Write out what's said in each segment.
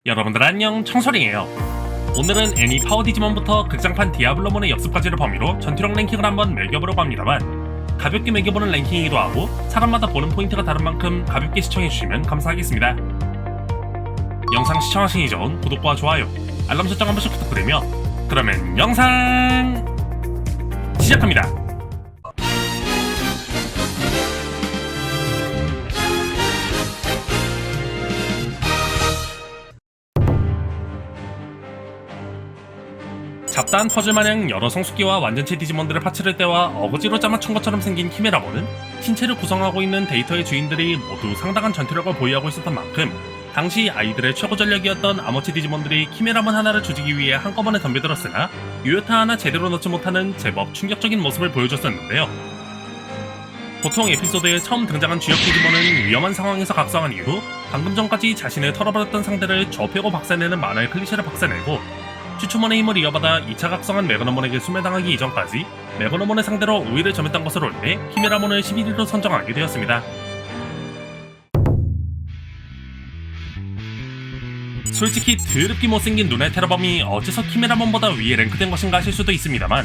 여러분들 안녕, 청설이에요. 오늘은 애니 파워 디지몬부터 극장판 디아블로몬의 역습까지를 범위로 전투력 랭킹을 한번 매겨보려고 합니다만, 가볍게 매겨보는 랭킹이기도 하고 사람마다 보는 포인트가 다른 만큼 가볍게 시청해주시면 감사하겠습니다. 영상 시청하시기 전 구독과 좋아요, 알람 설정 한 번씩 부탁드리며 그러면 영상 시작합니다. 잡다한 퍼즐 마냥 여러 성숙기와 완전체 디지몬들의 파츠를 떼와 어거지로 짜맞춘 것처럼 생긴 키메라몬은 신체를 구성하고 있는 데이터의 주인들이 모두 상당한 전투력을 보유하고 있었던 만큼 당시 아이들의 최고 전력이었던 아머치 디지몬들이 키메라몬 하나를 조지기 위해 한꺼번에 덤벼들었으나 유효타 하나 제대로 넣지 못하는 제법 충격적인 모습을 보여줬었는데요. 보통 에피소드에 처음 등장한 주역 디지몬은 위험한 상황에서 각성한 이후 방금 전까지 자신을 털어버렸던 상대를 접해고 박살내는 만화의 클리셰를 박살내고 슈츠몬의 힘을 이어받아 2차 각성한 메가노몬에게 수매당하기 이전까지 메가노몬의 상대로 우위를 점했던 것으로 인해 키메라몬을 11위로 선정하게 되었습니다. 솔직히 드럽게 못생긴 눈의 테러범이 어째서 키메라몬보다 위에 랭크된 것인가 하실 수도 있습니다만,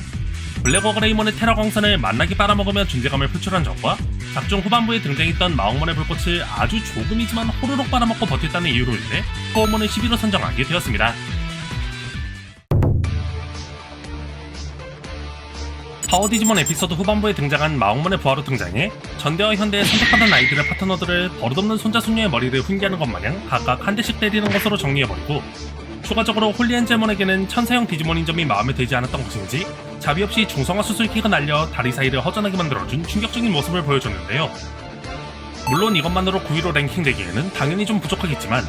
블랙워그레이몬의 테러 광선을 만나게 빨아먹으며 존재감을 표출한 점과 작중 후반부에 등장했던 마옥몬의 불꽃을 아주 조금이지만 호로록 빨아먹고 버텼다는 이유로 인해 코어몬을 10위로 선정하게 되었습니다. 파워 디지몬 에피소드 후반부에 등장한 마옥몬의 부하로 등장해 전대와 현대에 선택받은 아이들의 파트너들을 버릇없는 손자손녀의 머리를 훈계하는 것 마냥 각각 한 대씩 때리는 것으로 정리해버리고, 추가적으로 홀리엔젤몬에게는 천사형 디지몬인 점이 마음에 들지 않았던 것인지 자비 없이 중성화 수술킥을 날려 다리 사이를 허전하게 만들어준 충격적인 모습을 보여줬는데요. 물론 이것만으로 9위로 랭킹되기에는 당연히 좀 부족하겠지만,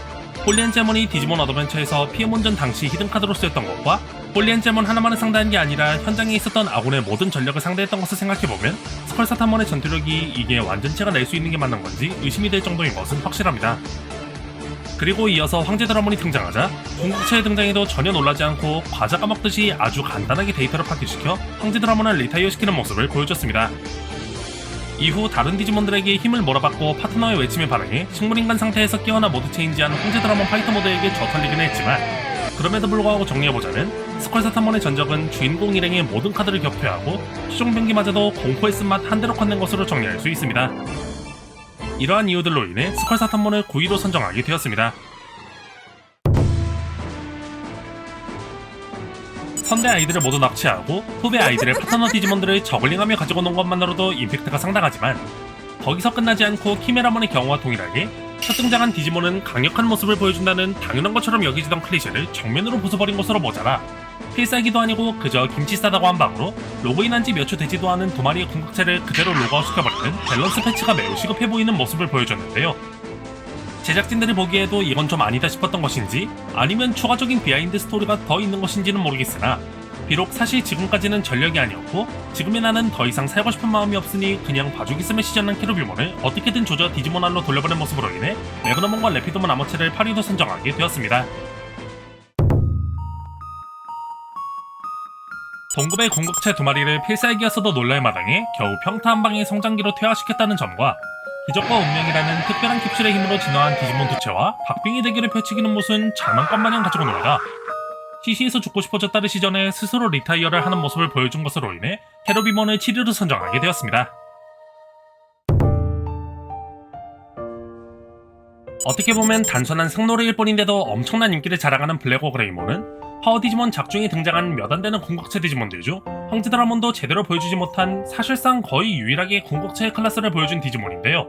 홀리엔젤몬이 디지몬 어드벤처에서 피해몬전 당시 히든카드로 쓰였던 것과 홀리엔젤몬 하나만을 상대한 게 아니라 현장에 있었던 아군의 모든 전력을 상대했던 것을 생각해보면 스컬사탄몬의 전투력이 이게 완전체가 낼 수 있는 게 맞는 건지 의심이 될 정도인 것은 확실합니다. 그리고 이어서 황제 드라몬이 등장하자 궁극체의 등장에도 전혀 놀라지 않고 과자 까먹듯이 아주 간단하게 데이터를 파괴시켜 황제 드라몬을 리타이어시키는 모습을 보여줬습니다. 이후 다른 디지몬들에게 힘을 몰아받고 파트너의 외침에 반응해 식물인간 상태에서 깨어나 모드 체인지한 황제 드라몬 파이터 모드에게 저털리긴 했지만, 그럼에도 불구하고 정리해보자면 스컬사탄몬의 전적은 주인공 일행의 모든 카드를 격퇴하고 최종 병기마저도 공포의 쓴맛 한 대로 건넨 것으로 정리할 수 있습니다. 이러한 이유들로 인해 스컬사탄몬을 9위로 선정하게 되었습니다. 선대 아이들을 모두 납치하고 후배 아이들의 파트너 디지몬들을 저글링하며 가지고 논 것만으로도 임팩트가 상당하지만, 거기서 끝나지 않고 키메라몬의 경우와 동일하게 첫 등장한 디지몬은 강력한 모습을 보여준다는 당연한 것처럼 여기지던 클리셰를 정면으로 부숴버린 것으로 모자라 필살기도 아니고 그저 김치 싸다고 한 방으로 로그인한 지 몇 초 되지도 않은 두 마리의 궁극체를 그대로 로그아웃시켜버리는 밸런스 패치가 매우 시급해 보이는 모습을 보여줬는데요. 제작진들이 보기에도 이건 좀 아니다 싶었던 것인지 아니면 추가적인 비하인드 스토리가 더 있는 것인지는 모르겠으나, 비록 사실 지금까지는 전력이 아니었고 지금의 나는 더 이상 살고 싶은 마음이 없으니 그냥 봐주기 쓰면 시전한 캐로비몬을 어떻게든 조져 디지몬알로 돌려보낸 모습으로 인해 매그너몬과 레피도몬 아머체를 8위로 선정하게 되었습니다. 동급의 궁극체 두 마리를 필살기였어도 놀랄 마당에 겨우 평타 한 방에 성장기로 퇴화시켰다는 점과 기적과 운명이라는 특별한 캡슐의 힘으로 진화한 디지몬 두체와 박빙의 대결을 펼치기는 무슨 장난감 마냥 가지고 놀다 CC에서 죽고 싶어졌다는 시전에 스스로 리타이어를 하는 모습을 보여준 것으로 인해 캐로비몬을 7위로 선정하게 되었습니다. 어떻게 보면 단순한 상노래일 뿐인데도 엄청난 인기를 자랑하는 블랙워그레이몬은 파워 디지몬 작중에 등장한 몇 안되는 궁극체 디지몬들 중 황제 드라몬도 제대로 보여주지 못한 사실상 거의 유일하게 궁극체의 클래스를 보여준 디지몬인데요.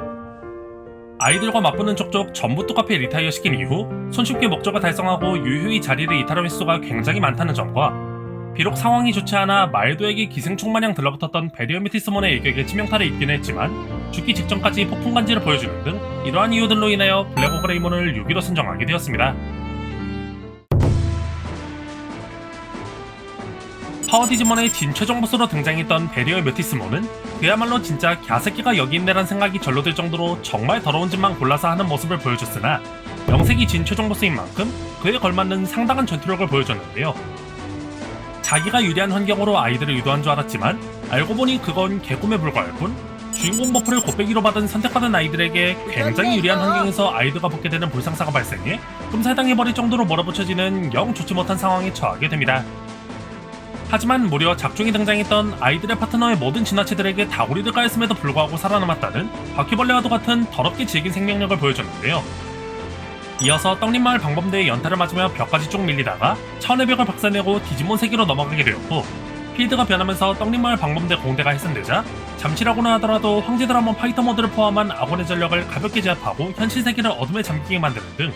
아이들과 맞붙는 족족 전부 똑같이 리타이어 시킨 이후 손쉽게 목적을 달성하고 유효히 자리를 이탈한 횟수가 굉장히 많다는 점과, 비록 상황이 좋지 않아 말도에게 기생충 마냥 들러붙었던 베리어미티스몬의 일격에 치명타를 입긴 했지만 죽기 직전까지 폭풍 간지를 보여주는 등 이러한 이유들로 인하여 블랙워그레이몬을 6위로 선정하게 되었습니다. 파워 디지몬의 진 최종 보스로 등장했던 베리어 뮤티스몬은 그야말로 진짜 갸새끼가 여기 있네란 생각이 절로 들 정도로 정말 더러운 짓만 골라서 하는 모습을 보여줬으나, 명색이 진 최종 보스인 만큼 그에 걸맞는 상당한 전투력을 보여줬는데요. 자기가 유리한 환경으로 아이들을 유도한 줄 알았지만 알고 보니 그건 개꿈에 불과할 뿐, 주인공 버프를 곱빼기로 받은 선택받은 아이들에게 굉장히 유리한 환경에서 아이들과 붙게 되는 불상사가 발생해 끔살당해버릴 정도로 몰아붙여지는 영 좋지 못한 상황에 처하게 됩니다. 하지만 무려 작중에 등장했던 아이들의 파트너의 모든 진화체들에게 다구리를 까였음에도 불구하고 살아남았다는 바퀴벌레와도 같은 더럽게 질긴 생명력을 보여줬는데요. 이어서 떡잎마을 방범대의 연타를 맞으며 벽까지 쭉 밀리다가 차원의 벽을 박살내고 디지몬 세계로 넘어가게 되었고, 필드가 변하면서 떡잎마을 방범대 공대가 해산되자 잠시라고나 하더라도 황제 드라몬 파이터 모드를 포함한 악원의 전력을 가볍게 제압하고 현실 세계를 어둠에 잠기게 만드는 등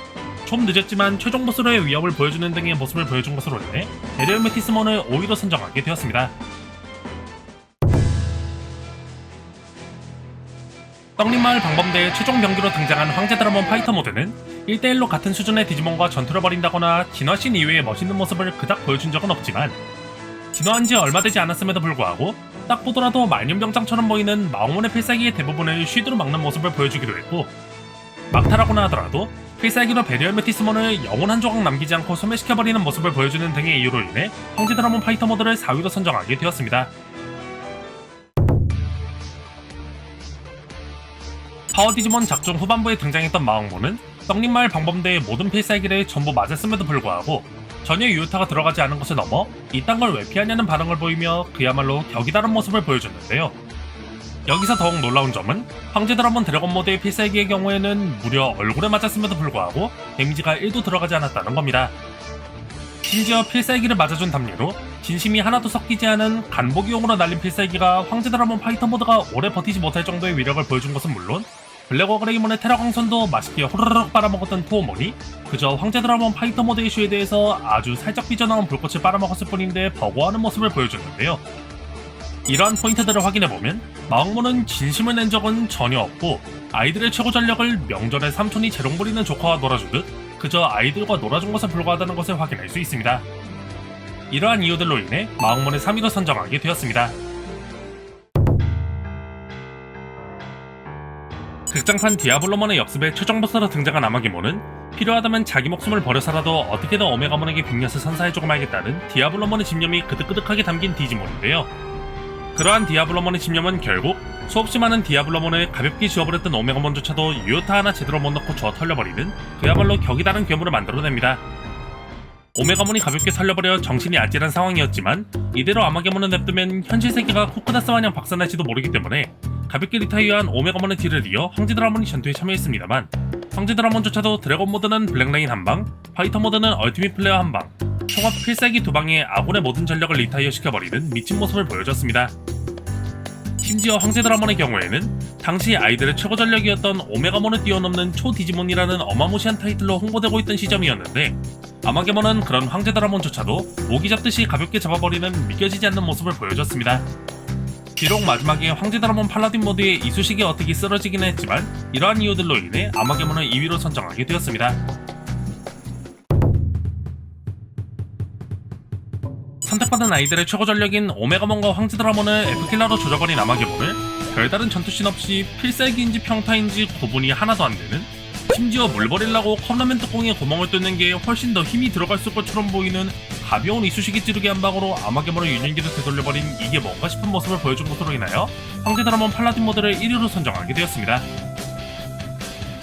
좀 늦었지만 최종 보스로의 위협을 보여주는 등의 모습을 보여준 것으로 인해 베리얼 메티스몬을 5위로 선정하게 되었습니다. 떡잎마을 방범대의 최종 병기로 등장한 황제 드라몬 파이터 모드는 1대1로 같은 수준의 디지몬과 전투를 벌인다거나 진화신 이외의 멋있는 모습을 그닥 보여준 적은 없지만, 진화한 지 얼마 되지 않았음에도 불구하고 딱 보더라도 말년병장처럼 보이는 마오몬의 필살기의 대부분을 쉴드로 막는 모습을 보여주기도 했고, 막타라고나 하더라도 필살기로 베리얼 메티스몬을 영혼 한 조각 남기지 않고 소멸시켜버리는 모습을 보여주는 등의 이유로 인해 황제 드라몬 파이터 모드를 4위로 선정하게 되었습니다. 파워 디지몬 작중 후반부에 등장했던 마왕모는 떡잎마을 방범대의 모든 필살기를 전부 맞았음에도 불구하고 전혀 유효타가 들어가지 않은 것을 넘어 이딴 걸 왜 피하냐는 반응을 보이며 그야말로 격이 다른 모습을 보여줬는데요. 여기서 더욱 놀라운 점은 황제 드라몬 드래곤 모드의 필살기의 경우에는 무려 얼굴에 맞았음에도 불구하고 데미지가 1도 들어가지 않았다는 겁니다. 심지어 필살기를 맞아준 답례로 진심이 하나도 섞이지 않은 간보기용으로 날린 필살기가 황제 드라몬 파이터 모드가 오래 버티지 못할 정도의 위력을 보여준 것은 물론, 블랙워그레이몬의 테러 광선도 맛있게 호로록 빨아먹었던 투어몬이 그저 황제 드라몬 파이터 모드의 슈에 대해서 아주 살짝 삐져나온 불꽃을 빨아먹었을 뿐인데 버거워하는 모습을 보여줬는데요. 이러한 포인트들을 확인해보면 마왕모는 진심을 낸 적은 전혀 없고, 아이들의 최고 전력을 명절에 삼촌이 재롱 부리는 조카와 놀아주듯 그저 아이들과 놀아준 것에 불과하다는 것을 확인할 수 있습니다. 이러한 이유들로 인해 마왕몬의 3위로 선정하게 되었습니다. 극장판 디아블로몬의 역습에 최종 보스로 등장한 아마게몬은 필요하다면 자기 목숨을 버려서라도 어떻게든 오메가몬에게 빅엿을 선사해주고 말겠다는 디아블로몬의 집념이 그득그득하게 담긴 디지몬인데요. 그러한 디아블로몬의 집념은 결국 수없이 많은 디아블로몬을 가볍게 지워버렸던 오메가몬조차도 유효타 하나 제대로 못 넣고 주워 털려버리는 그야말로 격이 다른 괴물을 만들어냅니다. 오메가몬이 가볍게 털려버려 정신이 아찔한 상황이었지만, 이대로 아마게몬을 냅두면 현실 세계가 코크다스 마냥 박살날지도 모르기 때문에 가볍게 리타이어한 오메가몬의 뒤를 이어 황제 드라몬이 전투에 참여했습니다만, 황제 드라몬조차도 드래곤 모드는 블랙라인 한방, 파이터 모드는 얼티밋 플레어 한방, 총합 필살기 두 방에 아군의 모든 전력을 리타이어 시켜버리는 미친 모습을 보여줬습니다. 심지어 황제 드라몬의 경우에는 당시 아이들의 최고 전력이었던 오메가몬을 뛰어넘는 초디지몬이라는 어마무시한 타이틀로 홍보되고 있던 시점이었는데, 아마게몬은 그런 황제 드라몬조차도 모기 잡듯이 가볍게 잡아버리는 믿겨지지 않는 모습을 보여줬습니다. 비록 마지막에 황제 드라몬 팔라딘 모드의 이쑤시개 어택이 쓰러지긴 했지만, 이러한 이유들로 인해 아마게몬을 2위로 선정하게 되었습니다. 선택받은 아이들의 최고 전력인 오메가몬과 황제 드라몬을 F킬러로 조져버린 아마게몬을 별다른 전투씬 없이 필살기인지 평타인지 구분이 하나도 안되는, 심지어 물 버리려고 컵라면 뚜껑에 구멍을 뚫는 게 훨씬 더 힘이 들어갔을 것처럼 보이는 가벼운 이쑤시개 찌르기 한 방으로 아마게몬의 유년기를 되돌려버린 이게 뭔가 싶은 모습을 보여준 것으로 인하여 황제 드라몬 팔라딘 모드를 1위로 선정하게 되었습니다.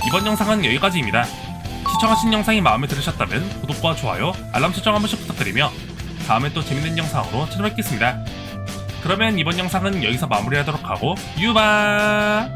이번 영상은 여기까지입니다. 시청하신 영상이 마음에 들으셨다면 구독과 좋아요, 알람 설정 한 번씩 부탁드리며 다음에 또 재밌는 영상으로 찾아뵙겠습니다. 그러면 이번 영상은 여기서 마무리하도록 하고 유바!